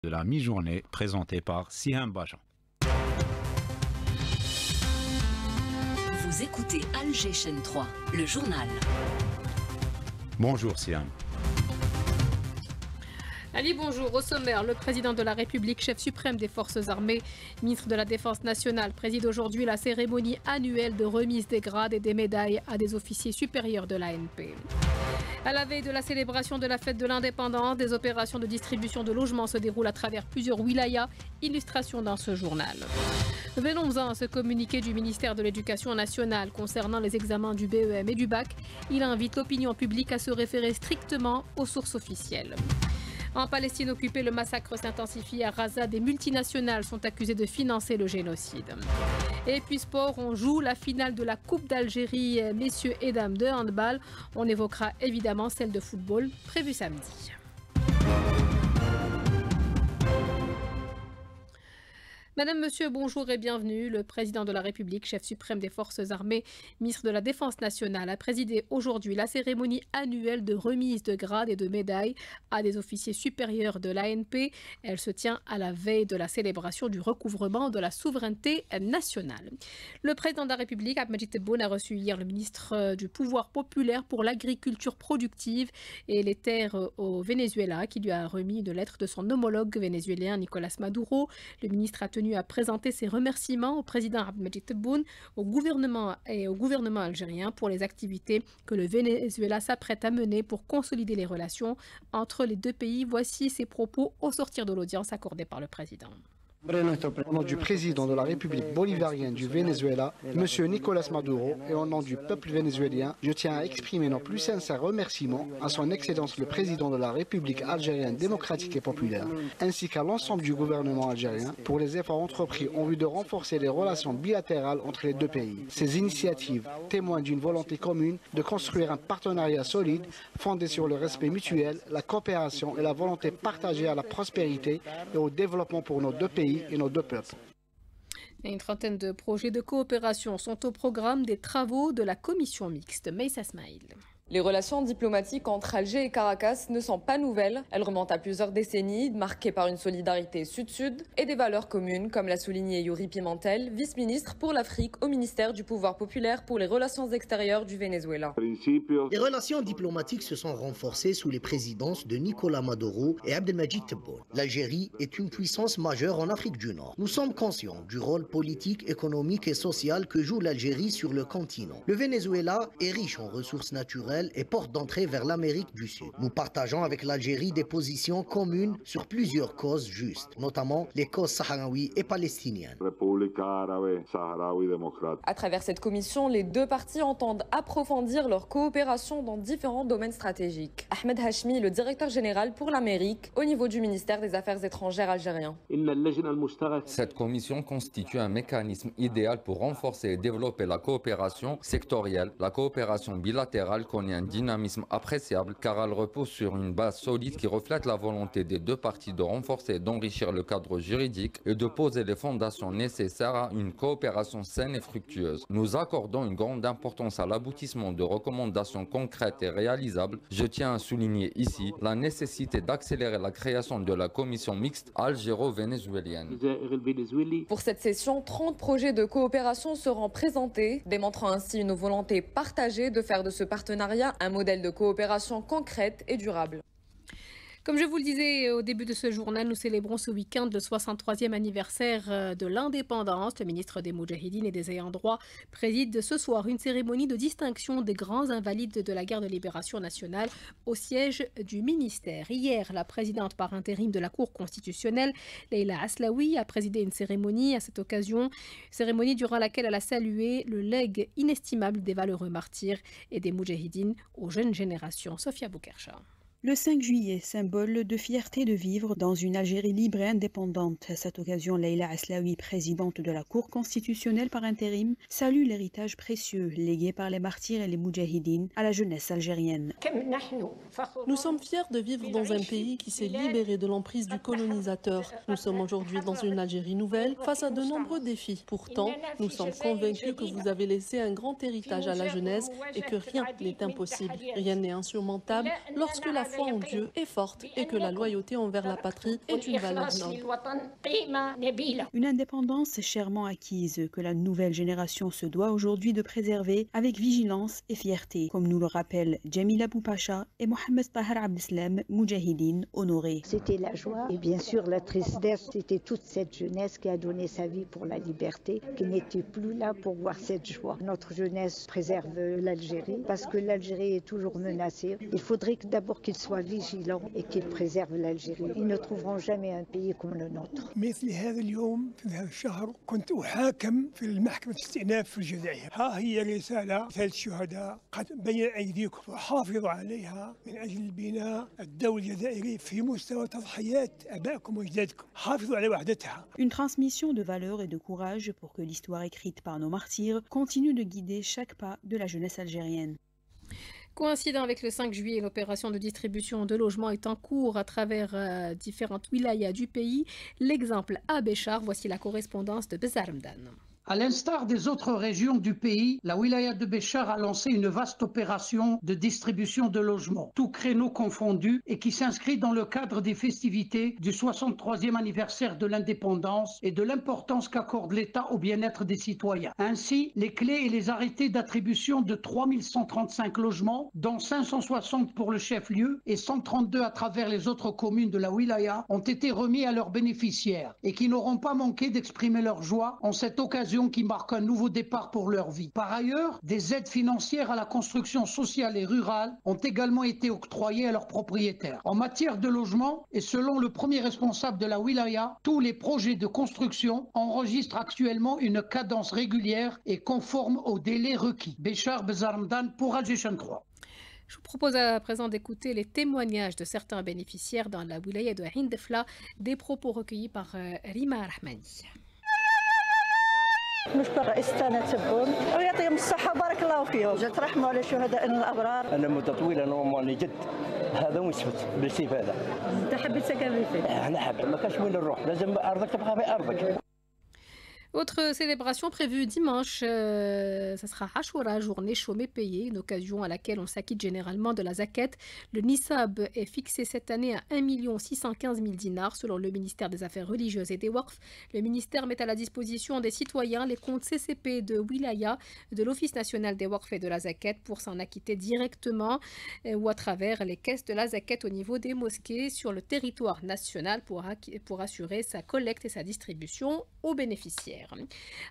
de la mi-journée présentée par Siham Bajan. Vous écoutez Alger Chaîne 3, le journal. Bonjour Siham. Ali, bonjour. Au sommaire, le président de la République, chef suprême des forces armées, ministre de la Défense nationale, préside aujourd'hui la cérémonie annuelle de remise des grades et des médailles à des officiers supérieurs de l'ANP. À la veille de la célébration de la fête de l'indépendance, des opérations de distribution de logements se déroulent à travers plusieurs wilayas. Illustration dans ce journal. Venons-en à ce communiqué du ministère de l'Éducation nationale concernant les examens du BEM et du bac. Il invite l'opinion publique à se référer strictement aux sources officielles. En Palestine occupée, le massacre s'intensifie à Gaza. Des multinationales sont accusées de financer le génocide. Et puis sport, on joue la finale de la Coupe d'Algérie, messieurs et dames de handball. On évoquera évidemment celle de football prévue samedi. Madame, Monsieur, bonjour et bienvenue. Le président de la République, chef suprême des forces armées, ministre de la Défense nationale, a présidé aujourd'hui la cérémonie annuelle de remise de grades et de médailles à des officiers supérieurs de l'ANP. Elle se tient à la veille de la célébration du recouvrement de la souveraineté nationale. Le président de la République, Ahmed Tebboune, a reçu hier le ministre du pouvoir populaire pour l'agriculture productive et les terres au Venezuela, qui lui a remis une lettre de son homologue vénézuélien Nicolás Maduro. Le ministre a tenu à présenter ses remerciements au président Ahmed Tebboune, au gouvernement algérien pour les activités que le Venezuela s'apprête à mener pour consolider les relations entre les deux pays. Voici ses propos au sortir de l'audience accordée par le président. Au nom du président de la République bolivarienne du Venezuela, M. Nicolás Maduro, et au nom du peuple vénézuélien, je tiens à exprimer nos plus sincères remerciements à son Excellence le président de la République algérienne démocratique et populaire, ainsi qu'à l'ensemble du gouvernement algérien pour les efforts entrepris en vue de renforcer les relations bilatérales entre les deux pays. Ces initiatives témoignent d'une volonté commune de construire un partenariat solide fondé sur le respect mutuel, la coopération et la volonté partagée à la prospérité et au développement pour nos deux pays et nos deux peuples. Et une trentaine de projets de coopération sont au programme des travaux de la commission mixte. Meissa Smaïl. Les relations diplomatiques entre Alger et Caracas ne sont pas nouvelles. Elles remontent à plusieurs décennies, marquées par une solidarité sud-sud et des valeurs communes, comme l'a souligné Yuri Pimentel, vice-ministre pour l'Afrique au ministère du pouvoir populaire pour les relations extérieures du Venezuela. Les relations diplomatiques se sont renforcées sous les présidences de Nicolás Maduro et Abdelmadjid Tebboune. L'Algérie est une puissance majeure en Afrique du Nord. Nous sommes conscients du rôle politique, économique et social que joue l'Algérie sur le continent. Le Venezuela est riche en ressources naturelles et porte d'entrée vers l'Amérique du Sud. Nous partageons avec l'Algérie des positions communes sur plusieurs causes justes, notamment les causes sahraouies et palestiniennes. À travers cette commission, les deux parties entendent approfondir leur coopération dans différents domaines stratégiques. Ahmed Hashmi, le directeur général pour l'Amérique, au niveau du ministère des Affaires étrangères algérien. Cette commission constitue un mécanisme idéal pour renforcer et développer la coopération sectorielle. La coopération bilatérale connaît un dynamisme appréciable car elle repose sur une base solide qui reflète la volonté des deux parties de renforcer et d'enrichir le cadre juridique et de poser les fondations nécessaires à une coopération saine et fructueuse. Nous accordons une grande importance à l'aboutissement de recommandations concrètes et réalisables. Je tiens à souligner ici la nécessité d'accélérer la création de la commission mixte algéro-vénézuélienne. Pour cette session, 30 projets de coopération seront présentés, démontrant ainsi une volonté partagée de faire de ce partenariat un modèle de coopération concrète et durable. Comme je vous le disais au début de ce journal, nous célébrons ce week-end le 63e anniversaire de l'indépendance. Le ministre des Moudjahidines et des Ayants droit préside ce soir une cérémonie de distinction des grands invalides de la guerre de libération nationale au siège du ministère. Hier, la présidente par intérim de la Cour constitutionnelle, Leïla Aslaoui, a présidé une cérémonie à cette occasion, cérémonie durant laquelle elle a salué le legs inestimable des valeureux martyrs et des Moudjahidines aux jeunes générations. Sophia Boukercha. Le 5 juillet, symbole de fierté de vivre dans une Algérie libre et indépendante. À cette occasion, Leïla Aslaoui, présidente de la Cour constitutionnelle par intérim, salue l'héritage précieux légué par les martyrs et les moudjahidines à la jeunesse algérienne. Nous sommes fiers de vivre dans un pays qui s'est libéré de l'emprise du colonisateur. Nous sommes aujourd'hui dans une Algérie nouvelle face à de nombreux défis. Pourtant, nous sommes convaincus que vous avez laissé un grand héritage à la jeunesse et que rien n'est impossible. Rien n'est insurmontable lorsque la foi en Dieu est forte et que la loyauté envers la patrie est une valeur noble. Une indépendance chèrement acquise que la nouvelle génération se doit aujourd'hui de préserver avec vigilance et fierté, comme nous le rappellent Jamila Boupacha et Mohamed Tahar Abdeslam, Moudjahidine honorés. C'était la joie et bien sûr la tristesse, c'était toute cette jeunesse qui a donné sa vie pour la liberté, qui n'était plus là pour voir cette joie. Notre jeunesse préserve l'Algérie parce que l'Algérie est toujours menacée. Il faudrait d'abord qu'ils soient vigilants et qu'ils préservent l'Algérie. Ils ne trouveront jamais un pays comme le nôtre. مثل هذا اليوم في هذا الشهر كنت أحاكم في المحكمة الاستئناف في الجزائر. ها هي رسالة 3 شهداء قد بين أيديكم فحافظوا عليها من أجل بناء الدولة الجزائري في مستوى تضحيات آبائكم وأجدادكم. حافظوا على وحدتها. Une transmission de valeurs et de courage pour que l'histoire écrite par nos martyrs continue de guider chaque pas de la jeunesse algérienne. Coïncidant avec le 5 juillet, l'opération de distribution de logements est en cours à travers différentes wilayas du pays. L'exemple à Béchar, voici la correspondance de Bezarmdan. À l'instar des autres régions du pays, la wilaya de Béchar a lancé une vaste opération de distribution de logements, tous créneaux confondus, et qui s'inscrit dans le cadre des festivités du 63e anniversaire de l'indépendance et de l'importance qu'accorde l'État au bien-être des citoyens. Ainsi, les clés et les arrêtés d'attribution de 3135 logements, dont 560 pour le chef-lieu et 132 à travers les autres communes de la wilaya, ont été remis à leurs bénéficiaires et qui n'auront pas manqué d'exprimer leur joie en cette occasion qui marque un nouveau départ pour leur vie. Par ailleurs, des aides financières à la construction sociale et rurale ont également été octroyées à leurs propriétaires. En matière de logement, et selon le premier responsable de la wilaya, tous les projets de construction enregistrent actuellement une cadence régulière et conforme aux délais requis. Béchar Bezarmdan pour Algérie 3. Je vous propose à présent d'écouter les témoignages de certains bénéficiaires dans la wilaya de Hindefla, des propos recueillis par Rima Rahmani. نشكر رئيستنا تبون ويعطيهم الصحة بارك الله فيهم ترحموا على شهدائنا الأبرار. أنا مدة طويلة نورمالي جد هذا ويثبت بالاستفادة. أنت حبيت سكن فين؟ أنا حاب ما كاش وين نروح لازم أرضك تبقى في أرضك. Autre célébration prévue dimanche, ça sera Ashura, journée chômée payée, une occasion à laquelle on s'acquitte généralement de la zakat. Le Nisab est fixé cette année à 1 615 000 dinars selon le ministère des Affaires religieuses et des Waqf. Le ministère met à la disposition des citoyens les comptes CCP de Wilaya, de l'Office national des Waqf et de la zakat pour s'en acquitter directement ou à travers les caisses de la zakat au niveau des mosquées sur le territoire national pour assurer sa collecte et sa distribution aux bénéficiaires.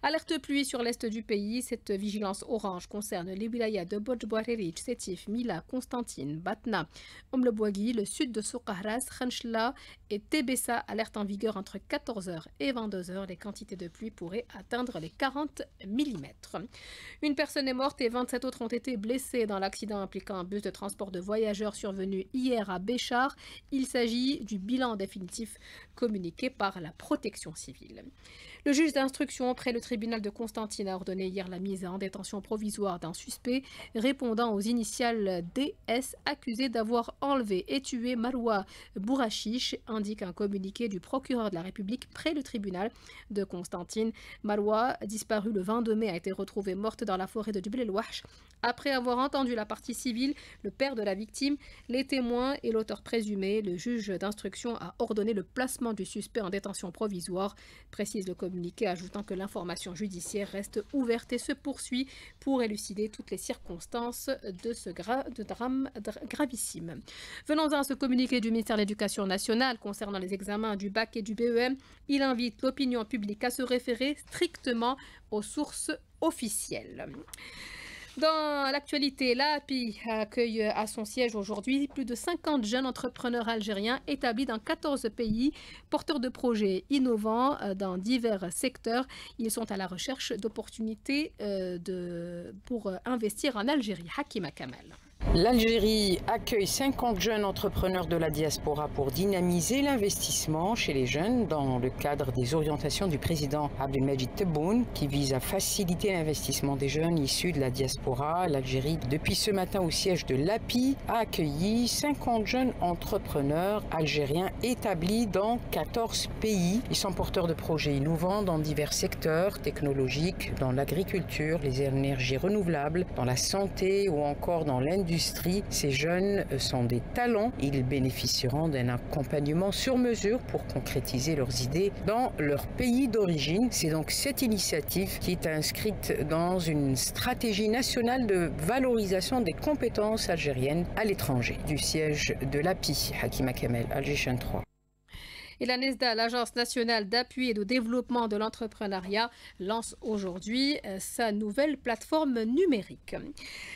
Alerte pluie sur l'est du pays. Cette vigilance orange concerne les wilayas de Bojboarerich, Sétif, Mila, Constantine, Batna, Omlebouagui, le sud de Soukahras, Khanchla et Tébessa. Alerte en vigueur entre 14h et 22h. Les quantités de pluie pourraient atteindre les 40 mm. Une personne est morte et 27 autres ont été blessées dans l'accident impliquant un bus de transport de voyageurs survenu hier à Béchar. Il s'agit du bilan définitif communiqué par la protection civile. Le juge d'instruction près le tribunal de Constantine a ordonné hier la mise en détention provisoire d'un suspect répondant aux initiales DS accusé d'avoir enlevé et tué Maroua Bourachiche, indique un communiqué du procureur de la République près le tribunal de Constantine. Maroua, disparue le 22 mai, a été retrouvée morte dans la forêt de Djebel El Wahsh après avoir entendu la partie civile, le père de la victime, les témoins et l'auteur présumé. Le juge d'instruction a ordonné le placement du suspect en détention provisoire, précise le communiqué, ajoutant que l'information judiciaire reste ouverte et se poursuit pour élucider toutes les circonstances de ce drame gravissime. Venons-en à ce communiqué du ministère de l'Éducation nationale concernant les examens du bac et du BEM. Il invite l'opinion publique à se référer strictement aux sources officielles. Dans l'actualité, l'API accueille à son siège aujourd'hui plus de 50 jeunes entrepreneurs algériens établis dans 14 pays, porteurs de projets innovants dans divers secteurs. Ils sont à la recherche d'opportunités pour investir en Algérie. Hakima Kamal. L'Algérie accueille 50 jeunes entrepreneurs de la diaspora pour dynamiser l'investissement chez les jeunes dans le cadre des orientations du président Abdelmajid Tebboune qui vise à faciliter l'investissement des jeunes issus de la diaspora. L'Algérie, depuis ce matin au siège de l'API, a accueilli 50 jeunes entrepreneurs algériens établis dans 14 pays. Ils sont porteurs de projets innovants dans divers secteurs technologiques, dans l'agriculture, les énergies renouvelables, dans la santé ou encore dans l'industrie l'industrie. Ces jeunes sont des talents. Ils bénéficieront d'un accompagnement sur mesure pour concrétiser leurs idées dans leur pays d'origine. C'est donc cette initiative qui est inscrite dans une stratégie nationale de valorisation des compétences algériennes à l'étranger. Du siège de l'API, Hakima Kamel, Alger 3. Et la NESDA, l'Agence nationale d'appui et de développement de l'entrepreneuriat, lance aujourd'hui sa nouvelle plateforme numérique.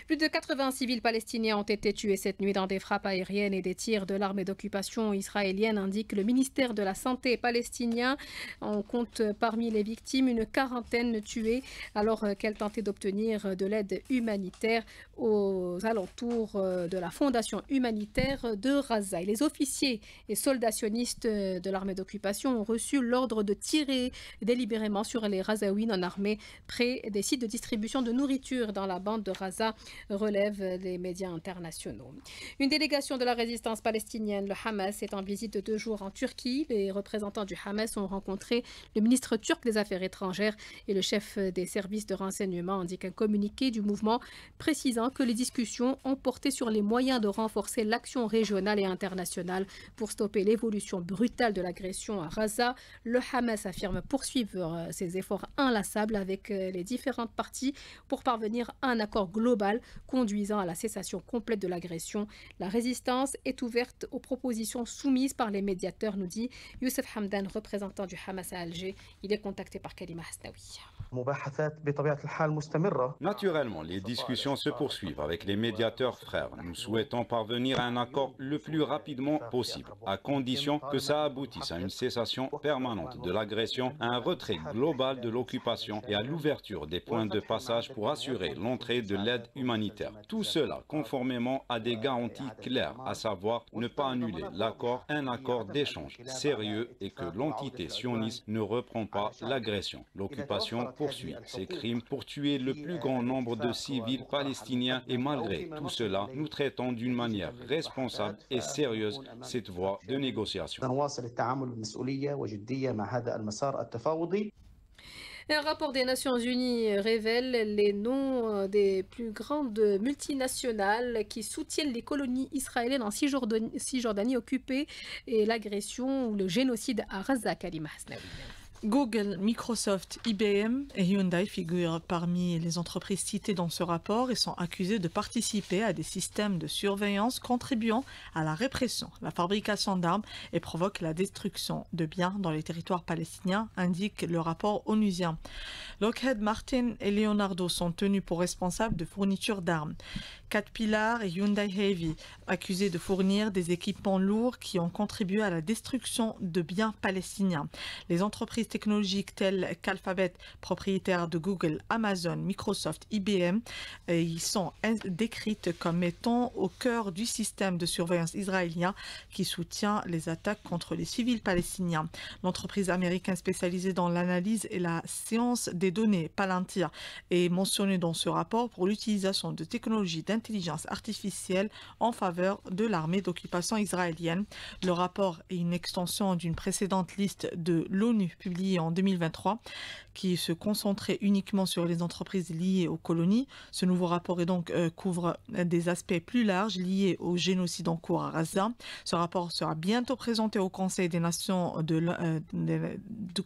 Plus de 80 civils palestiniens ont été tués cette nuit dans des frappes aériennes et des tirs de l'armée d'occupation israélienne, indique le ministère de la Santé palestinien. On compte parmi les victimes une quarantaine tués alors qu'elles tentaient d'obtenir de l'aide humanitaire aux alentours de la fondation humanitaire de Raza. Et les officiers et soldats sionistes de l'armée d'occupation ont reçu l'ordre de tirer délibérément sur les Razaouines en armée près des sites de distribution de nourriture dans la bande de Raza, relèvent les médias internationaux. Une délégation de la résistance palestinienne, le Hamas, est en visite de 2 jours en Turquie. Les représentants du Hamas ont rencontré le ministre turc des Affaires étrangères et le chef des services de renseignement, indique un communiqué du mouvement précisant que les discussions ont porté sur les moyens de renforcer l'action régionale et internationale pour stopper l'évolution brutale de l'agression à Raza. Le Hamas affirme poursuivre ses efforts inlassables avec les différentes parties pour parvenir à un accord global conduisant à la cessation complète de l'agression. La résistance est ouverte aux propositions soumises par les médiateurs, nous dit Youssef Hamdan, représentant du Hamas à Alger. Il est contacté par Kalima Hasnaoui. Naturellement, les discussions se poursuivent avec les médiateurs frères. Nous souhaitons parvenir à un accord le plus rapidement possible, à condition que ça aboutisse à une cessation permanente de l'agression, à un retrait global de l'occupation et à l'ouverture des points de passage pour assurer l'entrée de l'aide humanitaire. Tout cela conformément à des garanties claires, à savoir ne pas annuler l'accord, un accord d'échange sérieux et que l'entité sioniste ne reprend pas l'agression. L'occupation poursuit ses crimes pour tuer le plus grand nombre de civils palestiniens et malgré tout cela, nous traitons d'une manière responsable et sérieuse cette voie de négociation. Un rapport des Nations Unies révèle les noms des plus grandes multinationales qui soutiennent les colonies israéliennes en Cisjordanie occupée et l'agression ou le génocide à Raza. Kalima Hasnaoui. Google, Microsoft, IBM et Hyundai figurent parmi les entreprises citées dans ce rapport et sont accusées de participer à des systèmes de surveillance contribuant à la répression, la fabrication d'armes et provoquent la destruction de biens dans les territoires palestiniens, indique le rapport onusien. Lockheed Martin et Leonardo sont tenus pour responsables de fourniture d'armes. Caterpillar et Hyundai Heavy, accusés de fournir des équipements lourds qui ont contribué à la destruction de biens palestiniens. Les entreprises technologiques telles qu'Alphabet, propriétaires de Google, Amazon, Microsoft, IBM, ils sont décrites comme étant au cœur du système de surveillance israélien qui soutient les attaques contre les civils palestiniens. L'entreprise américaine spécialisée dans l'analyse et la science des données, Palantir, est mentionnée dans ce rapport pour l'utilisation de technologies d'intelligence artificielle en faveur de l'armée d'occupation israélienne. Le rapport est une extension d'une précédente liste de l'ONU publiée en 2023 qui se concentrait uniquement sur les entreprises liées aux colonies. Ce nouveau rapport couvre des aspects plus larges liés au génocide en cours à Raza. Ce rapport sera bientôt présenté au Conseil des Nations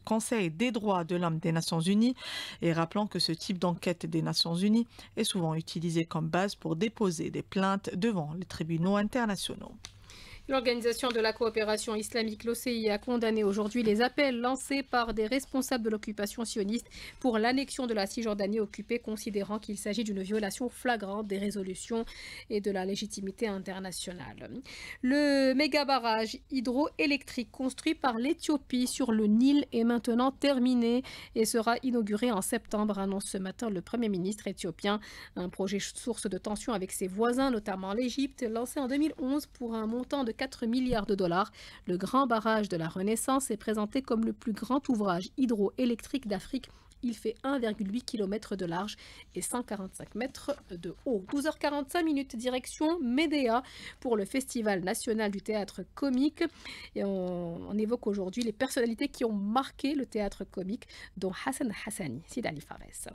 Conseil des droits de l'homme des Nations Unies et rappelant que ce type d'enquête des Nations Unies est souvent utilisé comme base pour déposer des plaintes devant les tribunaux internationaux. L'Organisation de la coopération islamique, l'OCI, a condamné aujourd'hui les appels lancés par des responsables de l'occupation sioniste pour l'annexion de la Cisjordanie occupée, considérant qu'il s'agit d'une violation flagrante des résolutions et de la légitimité internationale. Le méga-barrage hydroélectrique construit par l'Éthiopie sur le Nil est maintenant terminé et sera inauguré en septembre, annonce ce matin le Premier ministre éthiopien. Un projet source de tension avec ses voisins, notamment l'Égypte, lancé en 2011 pour un montant de 4 milliards de dollars. Le grand barrage de la Renaissance est présenté comme le plus grand ouvrage hydroélectrique d'Afrique. Il fait 1,8 km de large et 145 mètres de haut. 12h45, direction Médéa pour le Festival national du théâtre comique. Et on évoque aujourd'hui les personnalités qui ont marqué le théâtre comique, dont Hassan Hassani. Sidali Fares.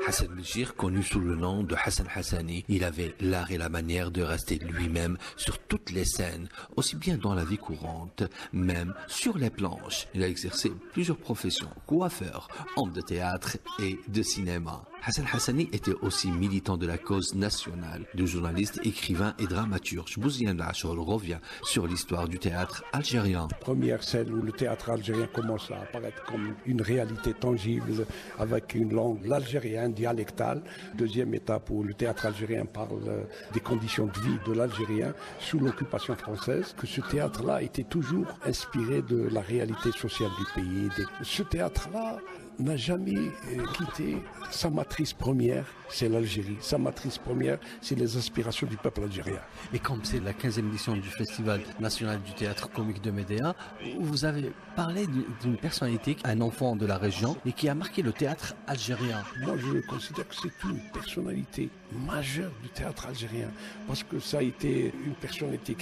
Hassan Mechir, connu sous le nom de Hassan Hassani, il avait l'art et la manière de rester lui-même sur toutes les scènes, aussi bien dans la vie courante, même sur les planches. Il a exercé plusieurs professions, coiffeur, homme de théâtre et de cinéma. Hassan Hassani était aussi militant de la cause nationale, de journaliste, écrivain et dramaturge. Bouziane Lachol revient sur l'histoire du théâtre algérien. Première scène où le théâtre algérien commence à apparaître comme une réalité tangible avec une langue, l'algérien dialectal. Deuxième étape où le théâtre algérien parle des conditions de vie de l'algérien sous l'occupation française, que ce théâtre-là était toujours inspiré de la réalité sociale du pays. Ce théâtre-là n'a jamais quitté sa matrice première, c'est l'Algérie. Sa matrice première, c'est les aspirations du peuple algérien. Et comme c'est la 15e édition du Festival national du théâtre comique de Médéa, vous avez parlé d'une personnalité, un enfant de la région, et qui a marqué le théâtre algérien. Moi, je considère que c'est une personnalité majeure du théâtre algérien, parce que ça a été une personnalité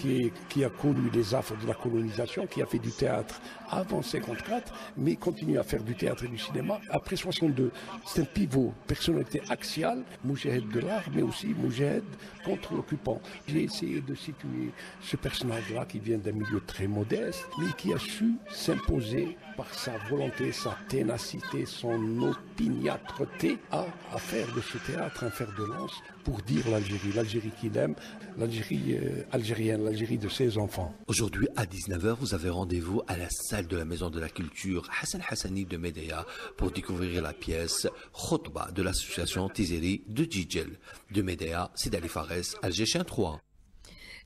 qui a connu les affres de la colonisation, qui a fait du théâtre avant 1954, mais continue à faire du théâtre et du cinéma après 1962. C'est un pivot, personnalité axiale, moujahid de l'art, mais aussi moujahid contre l'occupant. J'ai essayé de situer ce personnage-là qui vient d'un milieu très modeste, mais qui a su s'imposer par sa volonté, sa ténacité, son opiniâtreté à faire de ce théâtre un fer de lance pour dire l'Algérie qu'il aime, l'Algérie algérienne, l'Algérie de ses enfants. Aujourd'hui à 19h, vous avez rendez-vous à la salle de la Maison de la Culture Hassan Hassani de Médéa pour découvrir la pièce Khotba de l'association Tizeri de Djidjel. De Médéa, c'est Ali Fares, Algérien 3.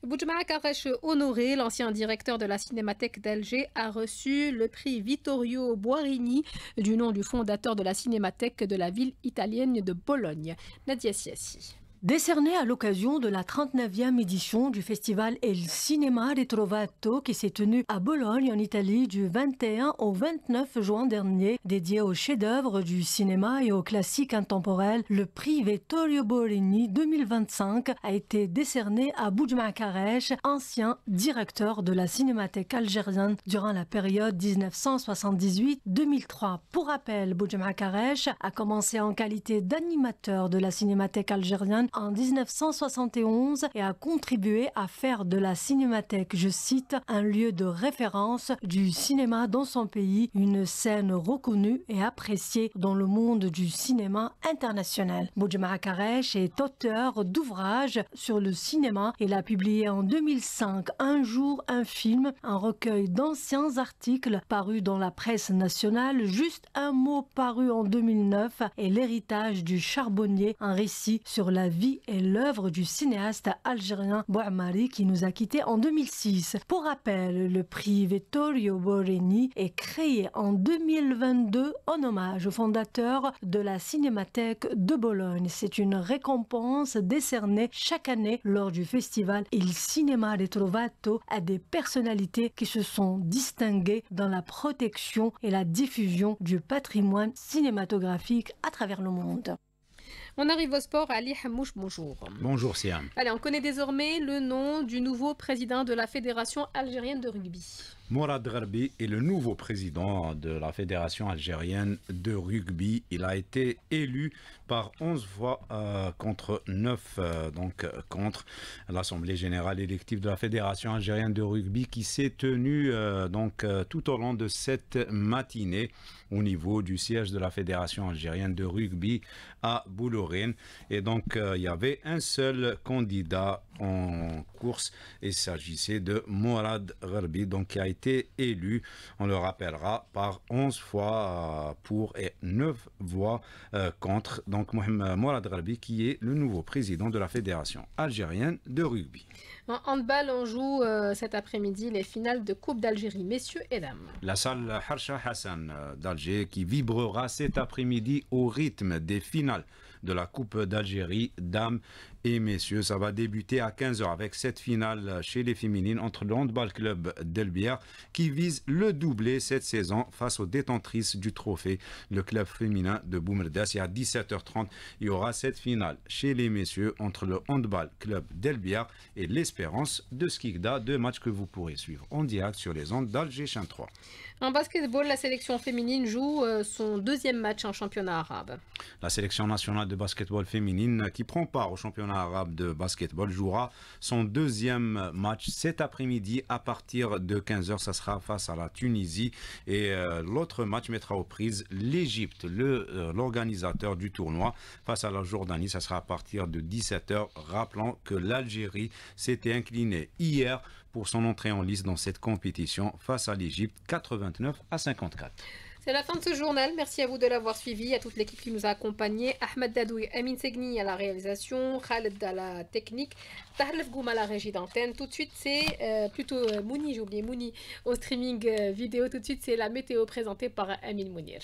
Boudjma Karesh Honoré, l'ancien directeur de la Cinémathèque d'Alger, a reçu le prix Vittorio Boarini du nom du fondateur de la Cinémathèque de la ville italienne de Bologne, Nadia Siassi. Décerné à l'occasion de la 39e édition du festival El Cinema Ritrovato qui s'est tenu à Bologne en Italie du 21 au 29 juin dernier, dédié aux chefs-d'œuvre du cinéma et aux classiques intemporels, le prix Vittorio Boarini 2025 a été décerné à Boudjma Karesh, ancien directeur de la Cinémathèque algérienne durant la période 1978-2003. Pour rappel, Boudjma Karesh a commencé en qualité d'animateur de la Cinémathèque algérienne en 1971 et a contribué à faire de la Cinémathèque, je cite, un lieu de référence du cinéma dans son pays, une scène reconnue et appréciée dans le monde du cinéma international. Boudjma Karesh est auteur d'ouvrages sur le cinéma. Il a publié en 2005 Un jour, un film, un recueil d'anciens articles parus dans la presse nationale, Juste un mot paru en 2009 et L'héritage du charbonnier, un récit sur la vie et l'œuvre du cinéaste algérien Bouamari qui nous a quittés en 2006. Pour rappel, le prix Vittorio Boarini est créé en 2022 en hommage au fondateur de la Cinémathèque de Bologne. C'est une récompense décernée chaque année lors du festival Il Cinema Ritrovato à des personnalités qui se sont distinguées dans la protection et la diffusion du patrimoine cinématographique à travers le monde. On arrive au sport. Ali Hamouche, bonjour. Bonjour Siam. Allez, on connaît désormais le nom du nouveau président de la Fédération algérienne de rugby. Mourad Gharbi est le nouveau président de la Fédération algérienne de rugby. Il a été élu par 11 voix contre 9 contre l'Assemblée générale élective de la Fédération algérienne de rugby qui s'est tenue tout au long de cette matinée au niveau du siège de la Fédération algérienne de rugby à Boulourine. Et donc il y avait un seul candidat en course et il s'agissait de Mourad Gharbi, donc qui a été élu, on le rappellera, par 11 fois pour et 9 voix contre. Donc Mourad Gharbi qui est le nouveau président de la Fédération algérienne de rugby. En handball, on joue cet après-midi les finales de Coupe d'Algérie, messieurs et dames. La salle Harsha Hassan d'Alger qui vibrera cet après-midi au rythme des finales de la Coupe d'Algérie, dames et messieurs. Ça va débuter à 15h avec cette finale chez les féminines entre le handball club d'Elbière qui vise le doublé cette saison face aux détentrices du trophée, le club féminin de Boumerdas. Et à 17h30, il y aura cette finale chez les messieurs entre le handball club d'Elbière et l'Espérance Espérance de Skikda, 2 matchs que vous pourrez suivre en direct sur les ondes d'Alger Chain 3. En basketball, la sélection féminine joue son 2e match en championnat arabe. La sélection nationale de basketball féminine qui prend part au championnat arabe de basketball jouera son 2e match cet après-midi à partir de 15h. Ça sera face à la Tunisie et l'autre match mettra aux prises l'Égypte, l'organisateur du tournoi, face à la Jordanie. Ça sera à partir de 17h. Rappelons que l'Algérie s'était inclinée hier pour son entrée en lice dans cette compétition face à l'Égypte, 89-54. C'est la fin de ce journal. Merci à vous de l'avoir suivi, à toute l'équipe qui nous a accompagnés. Ahmed Dadoui, Amin Segni à la réalisation, Khaled à la technique, Tahlef Goum à la régie d'antenne. Tout de suite, c'est plutôt Mouni, j'ai oublié Mouni, au streaming vidéo. Tout de suite, c'est la météo présentée par Amin Mounir.